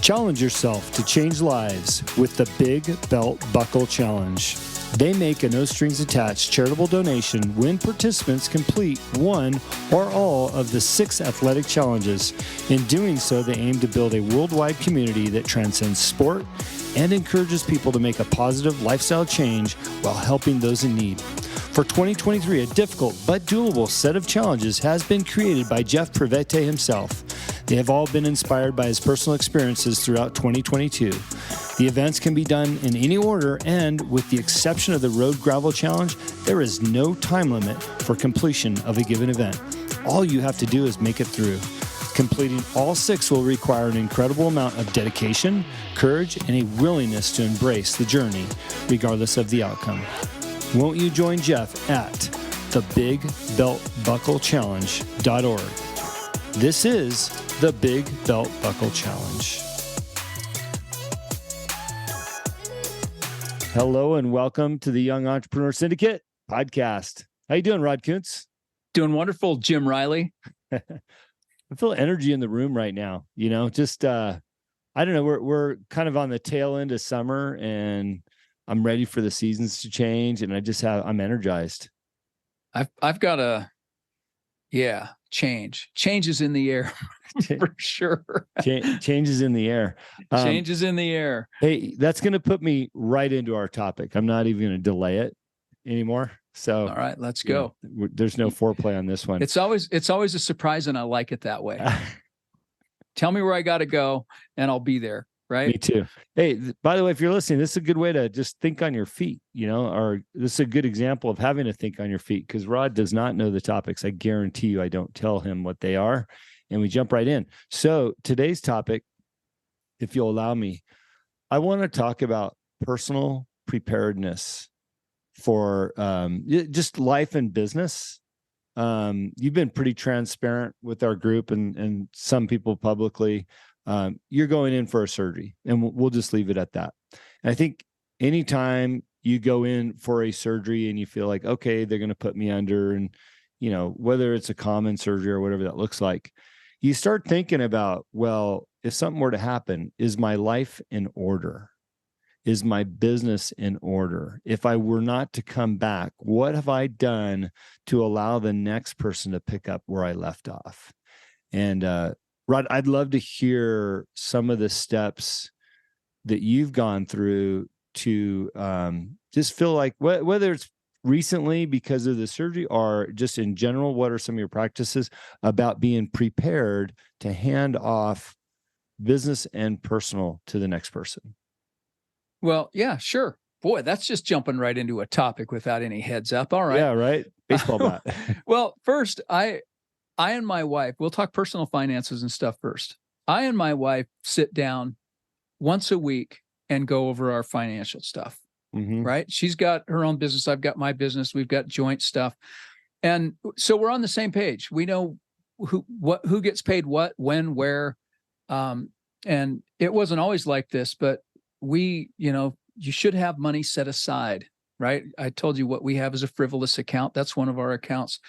Challenge yourself to change lives with the Big Belt Buckle Challenge. They make a no-strings-attached charitable donation when participants complete one or all of the 6 athletic challenges. In doing so, they aim to build a worldwide community that transcends sport and encourages people to make a positive lifestyle change while helping those in need. For 2023, a difficult but doable set of challenges has been created by Jeff Privete himself. They have all been inspired by his personal experiences throughout 2022. The events can be done in any order, and with the exception of the Road Gravel Challenge, there is no time limit for completion of a given event. All you have to do is make it through. Completing all 6 will require an incredible amount of dedication, courage, and a willingness to embrace the journey, regardless of the outcome. Won't you join Jeff at thebigbeltbucklechallenge.org? This is the Big Belt Buckle Challenge. Hello and welcome to the Young Entrepreneur Syndicate podcast. How you doing, Rod Kuntz? Doing wonderful, Jim Riley. I feel energy in the room right now. You know, just I don't know. We're kind of on the tail end of summer, and I'm ready for the seasons to change, and I'm energized. I've got change. Change is in the air for sure. Change is in the air. Change is in the air. Hey, that's going to put me right into our topic. I'm not even going to delay it anymore. So, all right, let's go. There's no foreplay on this one. It's always a surprise, and I like it that way. Tell me where I got to go, and I'll be there. Right. Me too. Hey, by the way, if you're listening, this is a good way to just think on your feet, or this is a good example of having to think on your feet, because Rod does not know the topics. I guarantee you, I don't tell him what they are, and we jump right in. So today's topic, if you'll allow me, I want to talk about personal preparedness for just life and business. You've been pretty transparent with our group and some people publicly. You're going in for a surgery, and we'll just leave it at that. And I think anytime you go in for a surgery and you feel like, okay, they're going to put me under, and, whether it's a common surgery or whatever that looks like, you start thinking about, well, if something were to happen, is my life in order? Is my business in order? If I were not to come back, what have I done to allow the next person to pick up where I left off? And, Rod, I'd love to hear some of the steps that you've gone through to just feel like, whether it's recently because of the surgery or just in general, what are some of your practices about being prepared to hand off business and personal to the next person? Well, yeah, sure. Boy, that's just jumping right into a topic without any heads up. All right. Yeah, right. Baseball bat. Well, first, I and my wife, we'll talk personal finances and stuff first. I and my wife sit down once a week and go over our financial stuff, right? She's got her own business. I've got my business. We've got joint stuff. And so we're on the same page. We know who gets paid what, when, where. And it wasn't always like this, but you should have money set aside, right? I told you what we have is a frivolous account. That's one of our accounts.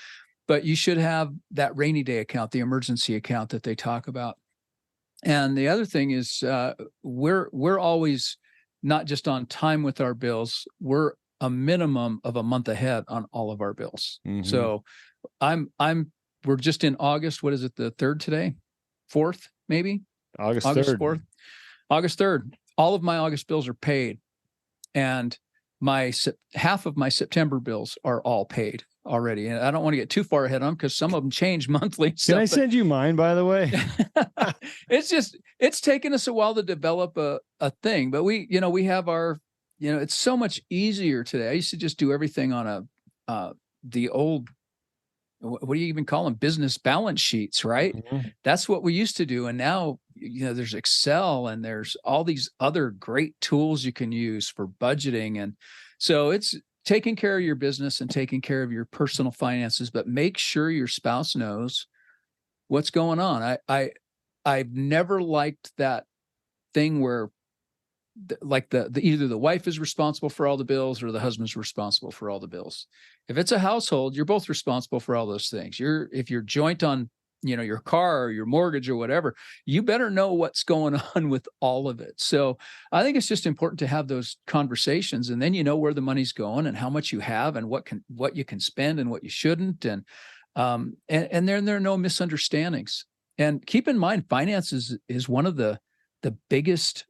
But you should have that rainy day account, the emergency account that they talk about. And the other thing is we're always not just on time with our bills. We're a minimum of a month ahead on all of our bills. So we're just in August. What is it? The 3rd today? 4th, maybe? August 3rd. August 3rd. All of my August bills are paid. And half of my September bills are all paid already. And I don't want to get too far ahead of them because some of them change monthly. Can I send you mine, by the way? It's taken us a while to develop a thing, but we have our, it's so much easier today. I used to just do everything on the old, what do you even call them? Business balance sheets, right? That's what we used to do. And now, there's Excel and there's all these other great tools you can use for budgeting. And so it's taking care of your business and taking care of your personal finances, but make sure your spouse knows what's going on. I've never liked that thing where either the wife is responsible for all the bills or the husband's responsible for all the bills. If it's a household, you're both responsible for all those things. If you're joint on your car or your mortgage or whatever, you better know what's going on with all of it. So I think it's just important to have those conversations, and then you know where the money's going and how much you have and what you can spend and what you shouldn't. And then there are no misunderstandings. And keep in mind, finances is one of the biggest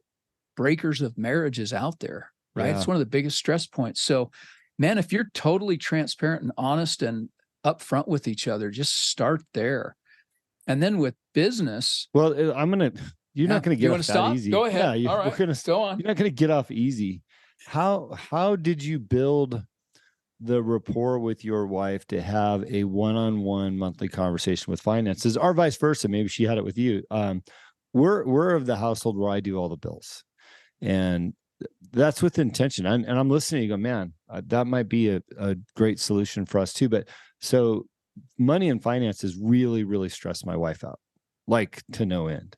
breakers of marriages out there, right? Yeah. It's one of the biggest stress points. So, man, if you're totally transparent and honest and upfront with each other, just start there. And then with business, well, you're not going to get off that easy. Go ahead. Yeah, all right, go on. You're not going to get off easy. How did you build the rapport with your wife to have a one-on-one monthly conversation with finances, or vice versa? Maybe she had it with you. We're of the household where I do all the bills, and that's with intention. And I'm listening. You go, man, that might be a great solution for us too. But so money and finances really, really stress my wife out, like to no end.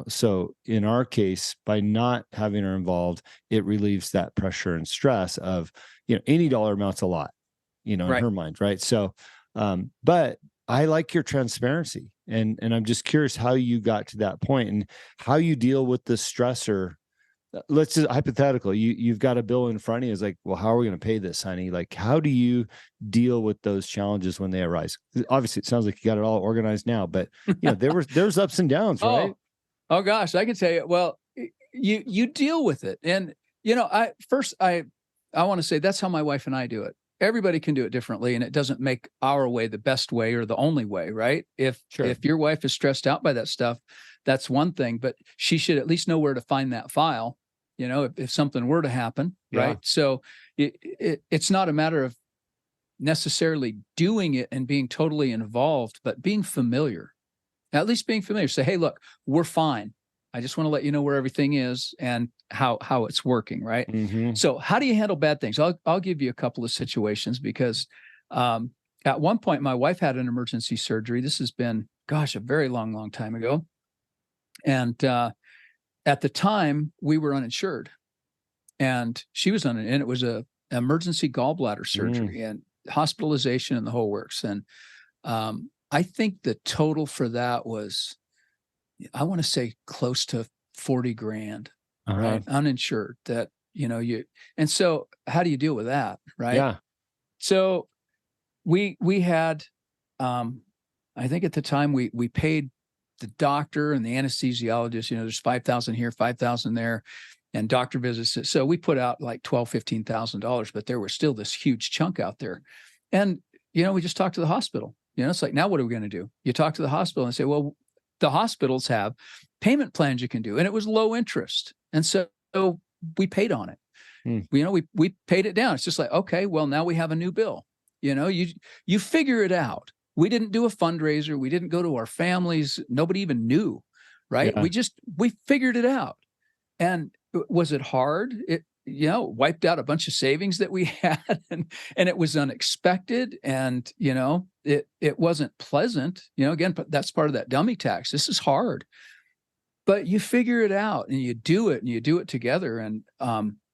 So in our case, by not having her involved, it relieves that pressure and stress of, any dollar amount's a lot, in Right. her mind. Right. So, but I like your transparency, and I'm just curious how you got to that point and how you deal with the stressor. Let's just hypothetical, you've got a bill in front of you. It's like, well, how are we going to pay this, honey? Like, how do you deal with those challenges when they arise? Obviously it sounds like you got it all organized now, but there's ups and downs, right? Oh gosh, I can tell you. Well, you deal with it. And, I want to say that's how my wife and I do it. Everybody can do it differently, and it doesn't make our way the best way or the only way, right? If your wife is stressed out by that stuff, that's one thing, but she should at least know where to find that file, if something were to happen, right? So it's not a matter of necessarily doing it and being totally involved, but being familiar, at least being familiar. Say, hey, look, we're fine. I just want to let you know where everything is and how it's working, right? Mm-hmm. So how do you handle bad things? I'll give you a couple of situations, because at one point my wife had an emergency surgery. This has been, a very long, long time ago. And at the time we were uninsured, and she was and it was a emergency gallbladder surgery and hospitalization and the whole works. And I think the total for that was, I want to say close to 40 grand, right? Uninsured. That, and so how do you deal with that? Right. Yeah. So we had, I think at the time we paid the doctor and the anesthesiologist, there's 5,000 here, 5,000 there, and doctor visits. So we put out like $12,000, $15,000, but there was still this huge chunk out there. And, we just talked to the hospital. It's like, now what are we going to do? You talk to the hospital and say, well, the hospitals have payment plans you can do, and it was low interest. And so we paid on it. We paid it down. It's just like, okay, well, now we have a new bill. You figure it out. We didn't do a fundraiser. We didn't go to our families. Nobody even knew, right? Yeah. We figured it out. And was it hard? It, wiped out a bunch of savings that we had, and it was unexpected. And, it wasn't pleasant, again, but that's part of that dummy tax. This is hard, but you figure it out and you do it together. And,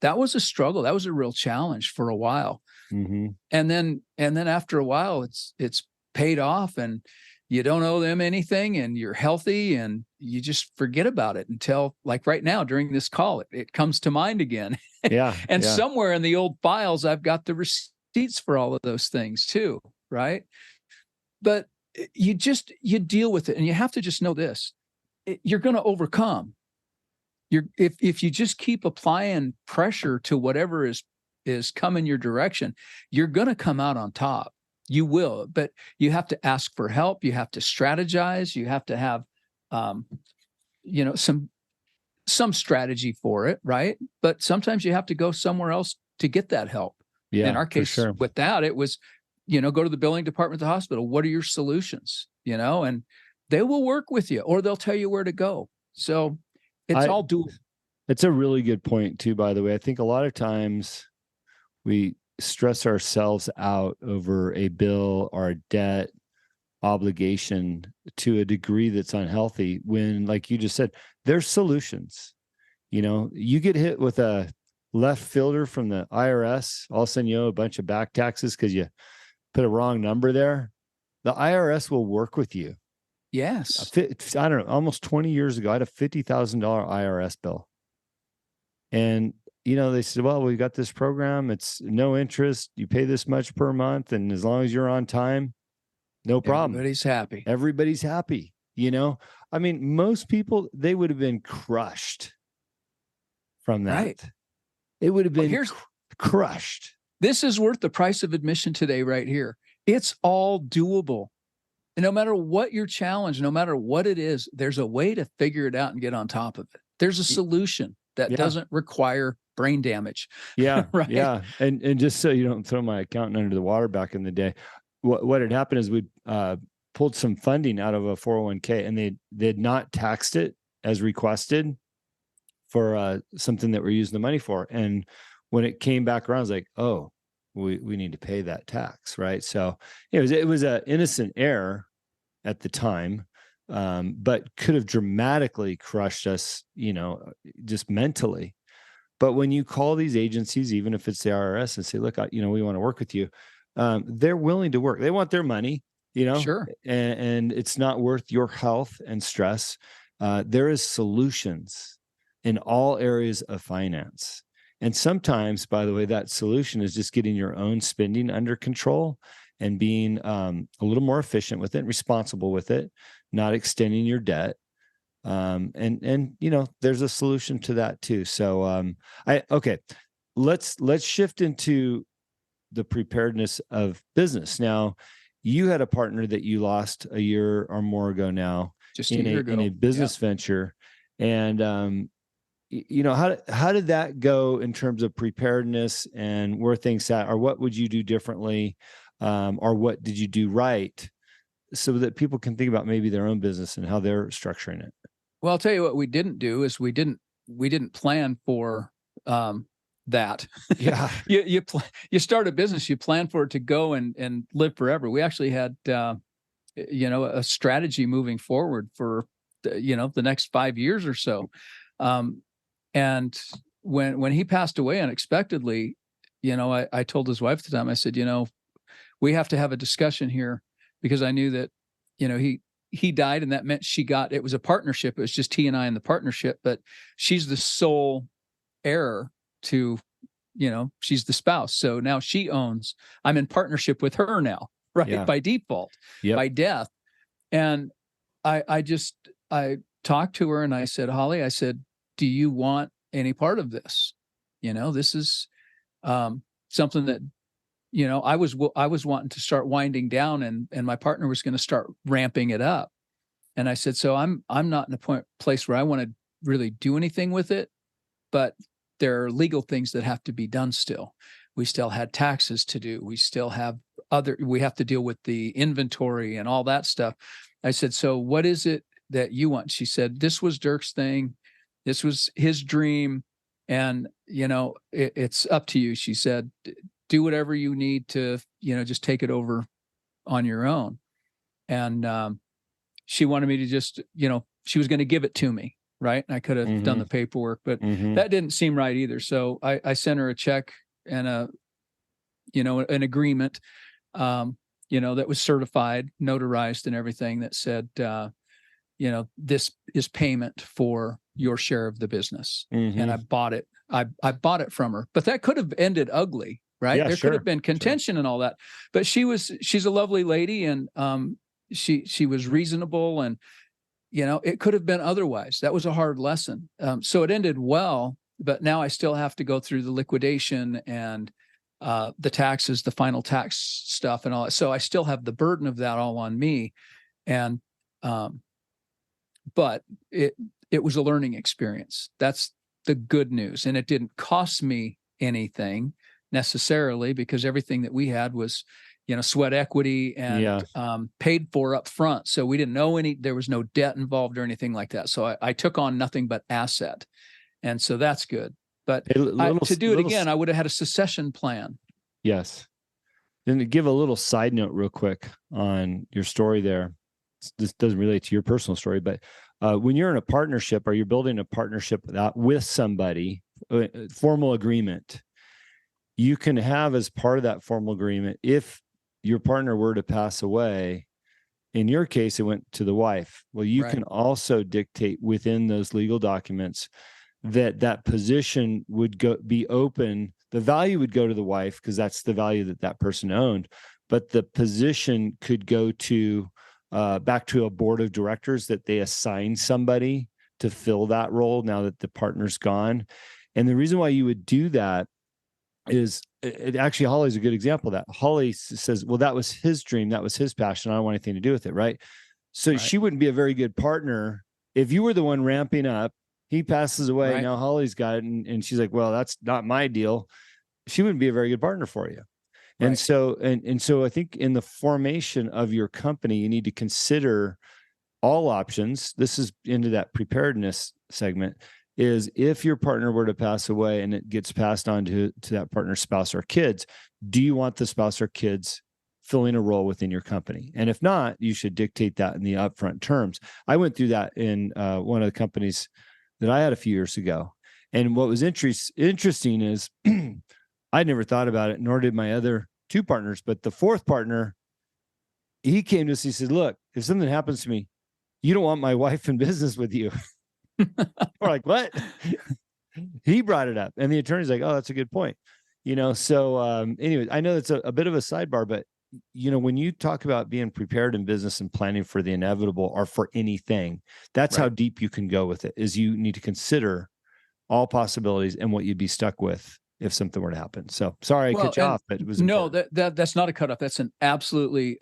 that was a struggle. That was a real challenge for a while. Mm-hmm. And then after a while, it's paid off, and you don't owe them anything, and you're healthy, and you just forget about it until, like right now during this call, it comes to mind again. Yeah. And somewhere in the old files, I've got the receipts for all of those things too. Right. But you deal with it, and you have to just know this, you're going to overcome. If you just keep applying pressure to whatever is coming your direction, you're going to come out on top. You will, but you have to ask for help. You have to strategize. You have to have, some strategy for it, right? But sometimes you have to go somewhere else to get that help. Yeah, in our case, with that, it was, go to the billing department of the hospital. What are your solutions? And they will work with you, or they'll tell you where to go. So it's all doable. It's a really good point too, by the way. I think a lot of times we stress ourselves out over a bill or a debt obligation to a degree that's unhealthy, when, like you just said, there's solutions. You get hit with a left fielder from the IRS, all of a sudden you owe a bunch of back taxes because you put a wrong number there. The IRS will work with you. Yes. I don't know, almost 20 years ago, I had a $50,000 IRS bill. And, they said, well, we've got this program. It's no interest. You pay this much per month. And as long as you're on time, no problem. Everybody's happy. Everybody's happy. I mean, most people, they would have been crushed from that. Right. It would have been crushed. This is worth the price of admission today, right here. It's all doable. And no matter what your challenge, no matter what it is, there's a way to figure it out and get on top of it. There's a solution that doesn't require brain damage. Yeah. Right. Yeah. And just so you don't throw my accountant under the water, back in the day, what had happened is we pulled some funding out of a 401k, and they had not taxed it as requested for something that we're using the money for. And when it came back around, I was like, oh, we need to pay that tax. Right. So it was an innocent error at the time, but could have dramatically crushed us, just mentally. But when you call these agencies, even if it's the IRS, and say, look, we want to work with you, they're willing to work. They want their money, Sure. And it's not worth your health and stress. There is solutions in all areas of finance. And sometimes, by the way, that solution is just getting your own spending under control and being a little more efficient with it, responsible with it, not extending your debt. And there's a solution to that too. So okay, let's shift into the preparedness of business. Now, you had a partner that you lost a year or more ago now, just a year ago, in a business venture. And how did that go in terms of preparedness and where things at, or what would you do differently, or what did you do right, so that people can think about maybe their own business and how they're structuring it? Well, I'll tell you what we didn't do is we didn't plan for that. Yeah. You start a business, you plan for it to go and live forever. We actually had a strategy moving forward for the next 5 years or so. And when he passed away unexpectedly, I told his wife at the time, I said, we have to have a discussion here, because I knew that, he died, and that meant it was a partnership. It was just he and I in the partnership, but she's the sole heir to, she's the spouse. So now I'm in partnership with her now, right? Yeah. By default, by death. And I talked to her and I said, Holly, I said, do you want any part of this? This is something that, I was wanting to start winding down, and my partner was going to start ramping it up. And I said, so I'm not in a place where I want to really do anything with it, but there are legal things that have to be done still. We still had taxes to do. We still have we have to deal with the inventory and all that stuff. I said, so what is it that you want? She said, this was Dirk's thing. This was his dream. And, it's up to you. She said, do whatever you need to, just take it over on your own. And she wanted me to just, she was going to give it to me. Right. And I could have done the paperwork, but that didn't seem right either. So I sent her a check and an agreement, that was certified, notarized and everything, that said, this is payment for your share of the business. And I bought it. I bought it from her, but that could have ended ugly. Right. Yeah, there could have been contention and all that, but she's a lovely lady, and she was reasonable, and, it could have been otherwise. That was a hard lesson. So it ended well, but now I still have to go through the liquidation and the taxes, the final tax stuff and all that. So I still have the burden of that all on me. And, but it was a learning experience. That's the good news. And it didn't cost me anything necessarily, because everything that we had was, sweat equity and paid for up front. So we didn't know there was no debt involved or anything like that. So I took on nothing but asset. And so that's good. But to do it again, I would have had a succession plan. Yes. Then to give a little side note real quick on your story there. This doesn't relate to your personal story, but when you're in a partnership, or you're building a partnership with somebody, formal agreement, you can have as part of that formal agreement, if your partner were to pass away, In your case, it went to the wife. Well, you Right. can also dictate within those legal documents that that position would be open. The value would go to the wife because that's the value that that person owned. But the position could go to back to a board of directors that they assign somebody to fill that role now that the partner's gone. And the reason why you would do that is actually Holly's a good example of that. Holly says, well, that was his dream. That was his passion. I don't want anything to do with it. Right. So Right. she wouldn't be a very good partner if you were the one ramping up. He passes away. Right. Now Holly's got it. And she's like, well, that's not my deal. She wouldn't be a very good partner for you. And Right. so I think in the formation of your company, you need to consider all options. This is into that preparedness segment. Is if your partner were to pass away and it gets passed on to that partner's spouse or kids, do you want the spouse or kids filling a role within your company? And if not, you should dictate that in the upfront terms. I went through that in one of the companies that I had a few years ago. And what was interesting is I never thought about it, nor did my other two partners. But the fourth partner, he came to us, he said, look, if something happens to me, you don't want my wife in business with you. We're like, what? He brought it up. And the attorney's like, oh, that's a good point. So anyway, I know it's a bit of a sidebar, but when you talk about being prepared in business and planning for the inevitable or for anything, that's how deep you can go with it, is you need to consider all possibilities and what you'd be stuck with if something were to happen. So sorry, I cut you off, but it was important. That's not a cutoff. That's an absolutely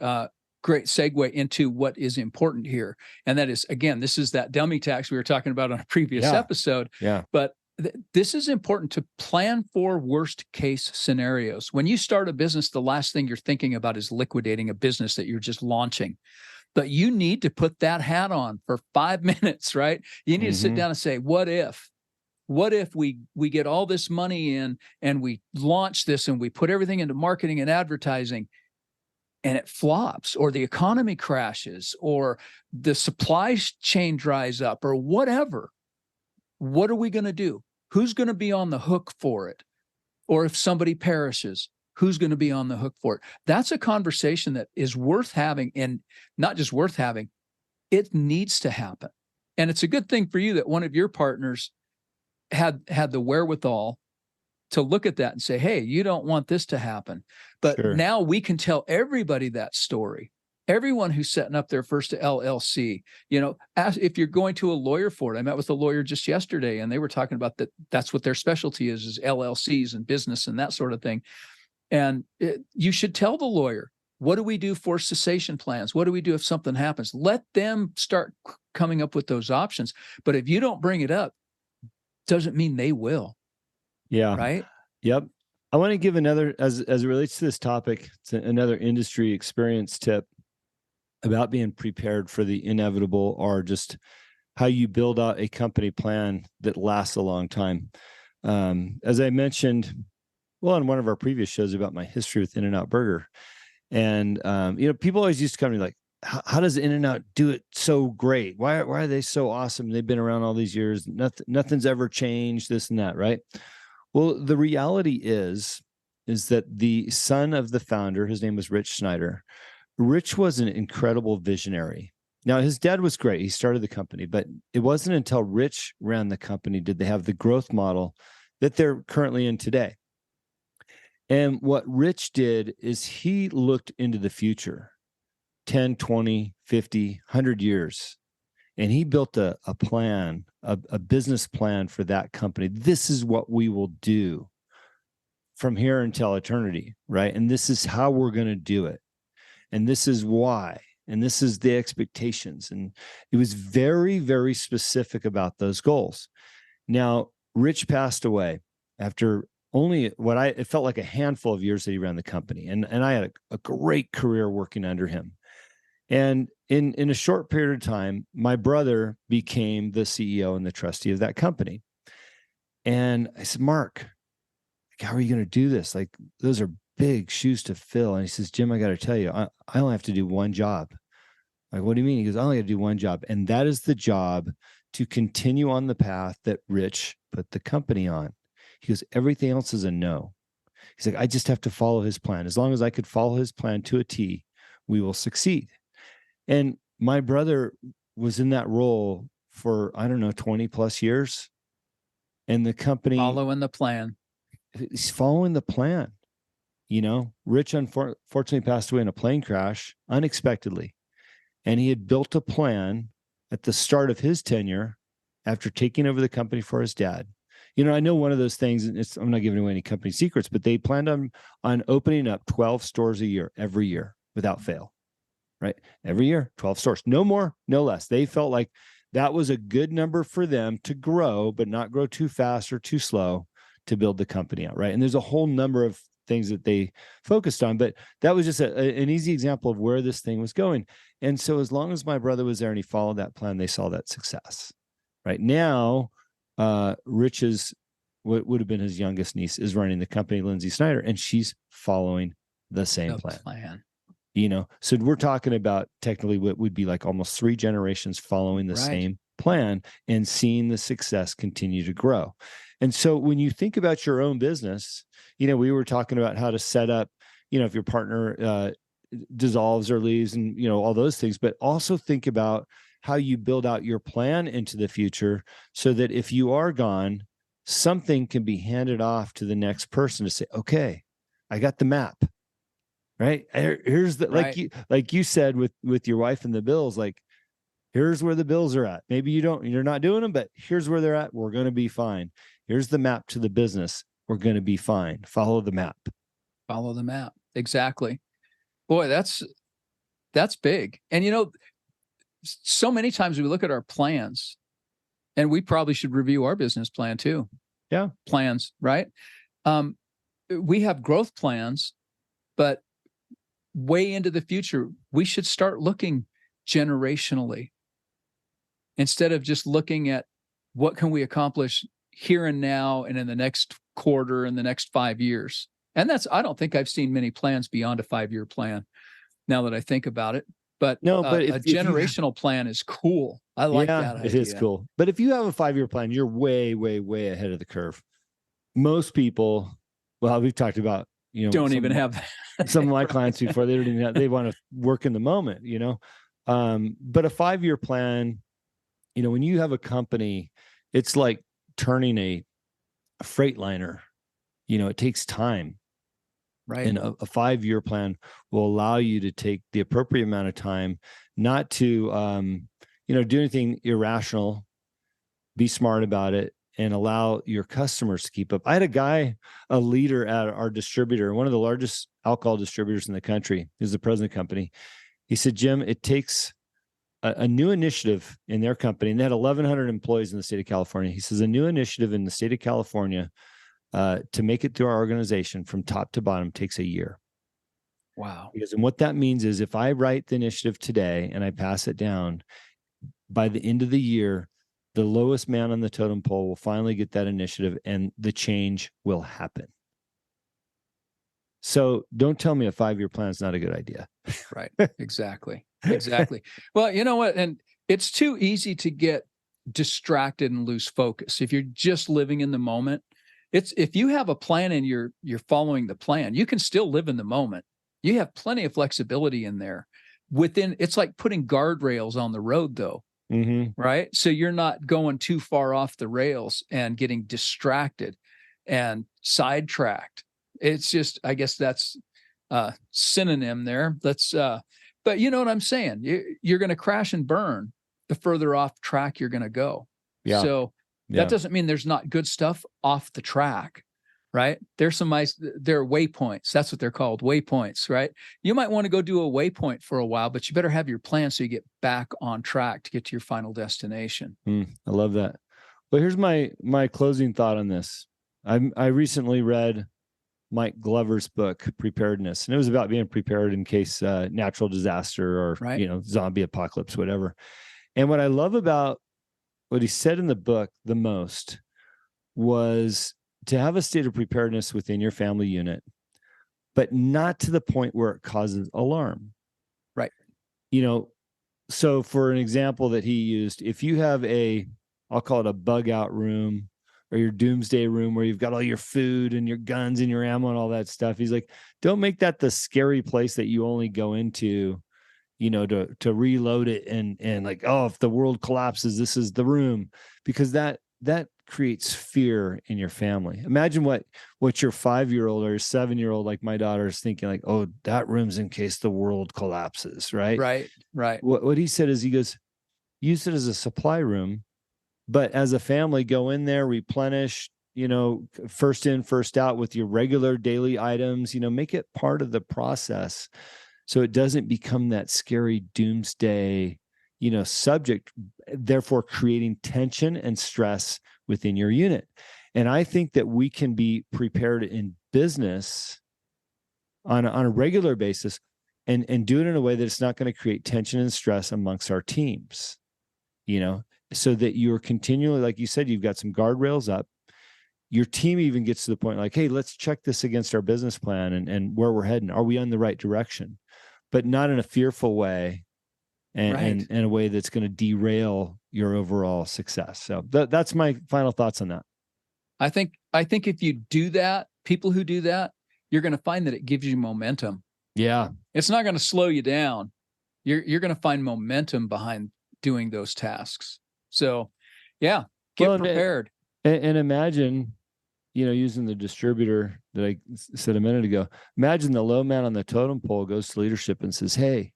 great segue into what is important here. And that is, again, this is that dummy tax we were talking about on a previous episode. Yeah. But this is important to plan for worst case scenarios. When you start a business, the last thing you're thinking about is liquidating a business that you're just launching. But you need to put that hat on for 5 minutes, right? You need to sit down and say, what if? What if we get all this money in and we launch this and we put everything into marketing and advertising and it flops, or the economy crashes, or the supply chain dries up, or whatever? What are we going to do? Who's going to be on the hook for it? Or if somebody perishes, who's going to be on the hook for it? That's a conversation that is worth having, and not just worth having, it needs to happen. And it's a good thing for you that one of your partners had the wherewithal to look at that and say, hey, you don't want this to happen. But now we can tell everybody that story. Everyone who's setting up their first LLC, if you're going to a lawyer for it. I met with a lawyer just yesterday, and they were talking about that's what their specialty is LLCs and business and that sort of thing. And you should tell the lawyer, what do we do for cessation plans? What do we do if something happens? Let them start coming up with those options. But if you don't bring it up, doesn't mean they will. Yeah. Right. Yep. I want to give another, as it relates to this topic, it's another industry experience tip about being prepared for the inevitable, or just how you build out a company plan that lasts a long time. As I mentioned, in one of our previous shows about my history with In-N-Out Burger, and people always used to come to me like, how does In-N-Out do it so great? Why are they so awesome? They've been around all these years. Nothing's ever changed, this and that, right? Well, the reality is that the son of the founder, his name was Rich Snyder. Rich was an incredible visionary. Now, his dad was great. He started the company, but it wasn't until Rich ran the company did they have the growth model that they're currently in today. And what Rich did is he looked into the future, 10, 20, 50, 100 years. And he built a plan, a business plan for that company. This is what we will do from here until eternity, right? And this is how we're going to do it. And this is why. And this is the expectations. And it was very, very specific about those goals. Now, Rich passed away after only it felt like a handful of years that he ran the company. And I had a great career working under him. And in a short period of time, my brother became the CEO and the trustee of that company. And I said, Mark, how are you going to do this? Like, those are big shoes to fill. And he says, Jim, I got to tell you, I only have to do one job. Like, what do you mean? He goes, I only got to do one job. And that is the job to continue on the path that Rich put the company on. He goes, everything else is a no. He's like, I just have to follow his plan. As long as I could follow his plan to a T, we will succeed. And my brother was in that role for, I don't know, 20 plus years. And the company Following the plan. He's following the plan. Rich unfortunately passed away in a plane crash unexpectedly. And he had built a plan at the start of his tenure after taking over the company for his dad. I know one of those things, and I'm not giving away any company secrets, but they planned on opening up 12 stores a year, every year, without fail, right? Every year, 12 stores, no more, no less. They felt like that was a good number for them to grow, but not grow too fast or too slow to build the company out, right? And there's a whole number of things that they focused on, but that was just an easy example of where this thing was going. And so as long as my brother was there and he followed that plan, they saw that success. Right now, Rich's, what would have been his youngest niece, is running the company, Lindsay Snyder, and she's following the same plan. So we're talking about technically what would be like almost 3 generations following the same plan and seeing the success continue to grow. And so when you think about your own business, we were talking about how to set up, if your partner dissolves or leaves and, all those things, but also think about how you build out your plan into the future so that if you are gone, something can be handed off to the next person to say, okay, I got the map, right? Here's the, like you said with your wife and the bills, like, here's where the bills are at. Maybe you're not doing them, but here's where they're at. We're going to be fine. Here's the map to the business. We're going to be fine. Follow the map. Follow the map. Exactly. Boy, that's big. And so many times we look at our plans, and we probably should review our business plan too. Yeah. Plans, right? We have growth plans, but way into the future, we should start looking generationally instead of just looking at what can we accomplish here and now and in the next quarter and the next 5 years. And I don't think I've seen many plans beyond a 5-year plan now that I think about it. But no, but a generational plan is cool. I like that idea. It is cool. But if you have a 5-year plan, you're way, way, way ahead of the curve. Most people, well, we've talked about, don't even have that. Some of my clients before, they don't even they want to work in the moment, but a 5-year plan, when you have a company, it's like turning a freight liner, it takes time. Right. And a 5-year plan will allow you to take the appropriate amount of time, not to, do anything irrational, be smart about it, and allow your customers to keep up. I had a leader at our distributor, one of the largest alcohol distributors in the country. He's the president of the company. He said, Jim, it takes a new initiative in their company, and they had 1,100 employees in the state of California. He says, a new initiative in the state of California to make it through our organization from top to bottom takes a year. Wow. And what that means is if I write the initiative today and I pass it down, by the end of the year, the lowest man on the totem pole will finally get that initiative and the change will happen. So don't tell me a 5-year plan is not a good idea. Right. Exactly. Well, you know what? And it's too easy to get distracted and lose focus. If you're just living in the moment, if you have a plan and you're following the plan, you can still live in the moment. You have plenty of flexibility in there. It's like putting guardrails on the road though. Mm-hmm. Right. So you're not going too far off the rails and getting distracted and sidetracked. It's just, I guess that's a synonym there. But you know what I'm saying? You're going to crash and burn the further off track you're going to go. Yeah. So that doesn't mean there's not good stuff off the track, right? There are waypoints. That's what they're called, waypoints, right? You might want to go do a waypoint for a while, but you better have your plan so you get back on track to get to your final destination. I love that. Well, here's my closing thought on this. I recently read Mike Glover's book, Preparedness, and it was about being prepared in case natural disaster or zombie apocalypse, whatever. And what I love about what he said in the book the most was to have a state of preparedness within your family unit, but not to the point where it causes alarm. Right. So for an example that he used, if you have I'll call it a bug out room or your doomsday room where you've got all your food and your guns and your ammo and all that stuff, he's like, don't make that the scary place that you only go into to reload it and like, oh, if the world collapses, this is the room, because that creates fear in your family. Imagine what your 5-year-old or 7-year-old, like my daughter, is thinking, like, oh, that room's in case the world collapses, right? Right. What he said is, he goes, use it as a supply room, but as a family, go in there, replenish, first in, first out with your regular daily items, make it part of the process, so it doesn't become that scary doomsday, subject, therefore creating tension and stress within your unit. And I think that we can be prepared in business on a regular basis and do it in a way that it's not going to create tension and stress amongst our teams, so that you're continually, like you said, you've got some guardrails up. Your team even gets to the point like, hey, let's check this against our business plan and where we're heading. Are we on the right direction? But not in a fearful way and in a way that's going to derail your overall success. So that's my final thoughts on that. I think if you do that, people who do that, you're going to find that it gives you momentum. Yeah. It's not going to slow you down. You're going to find momentum behind doing those tasks. So yeah, get prepared. And imagine, using the distributor that I said a minute ago, imagine the low man on the totem pole goes to leadership and says, hey,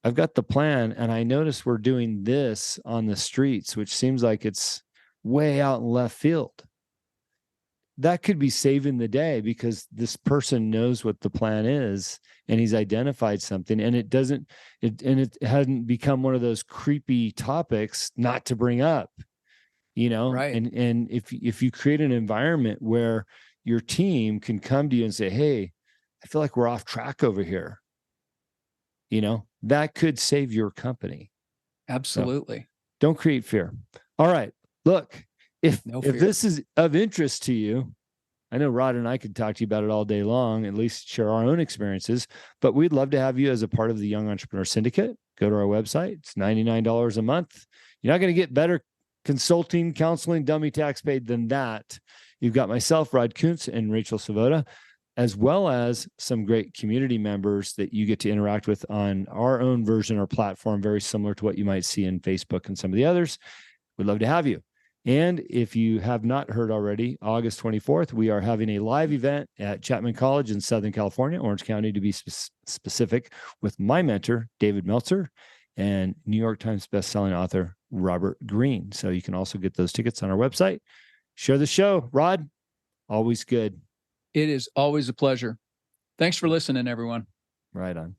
I've got the plan, and I notice we're doing this on the streets, which seems like it's way out in left field. That could be saving the day, because this person knows what the plan is and he's identified something, and it hadn't become one of those creepy topics not to bring up, Right. And if you create an environment where your team can come to you and say, hey, I feel like we're off track over here, that could save your company. Absolutely. So don't create fear. All right. Look, if this is of interest to you, I know Rod and I could talk to you about it all day long, at least share our own experiences, but we'd love to have you as a part of the Young Entrepreneur Syndicate. Go to our website. It's $99 a month. You're not going to get better consulting, counseling, dummy tax paid than that. You've got myself, Rod Kuntz, and Rachel Savoda, as well as some great community members that you get to interact with on our own version or platform, very similar to what you might see in Facebook and some of the others. We'd love to have you. And if you have not heard already, August 24th, we are having a live event at Chapman College in Southern California, Orange County to be specific, with my mentor, David Meltzer, and New York Times bestselling author, Robert Greene. So you can also get those tickets on our website. Share the show. Rod, always good. It is always a pleasure. Thanks for listening, everyone. Right on.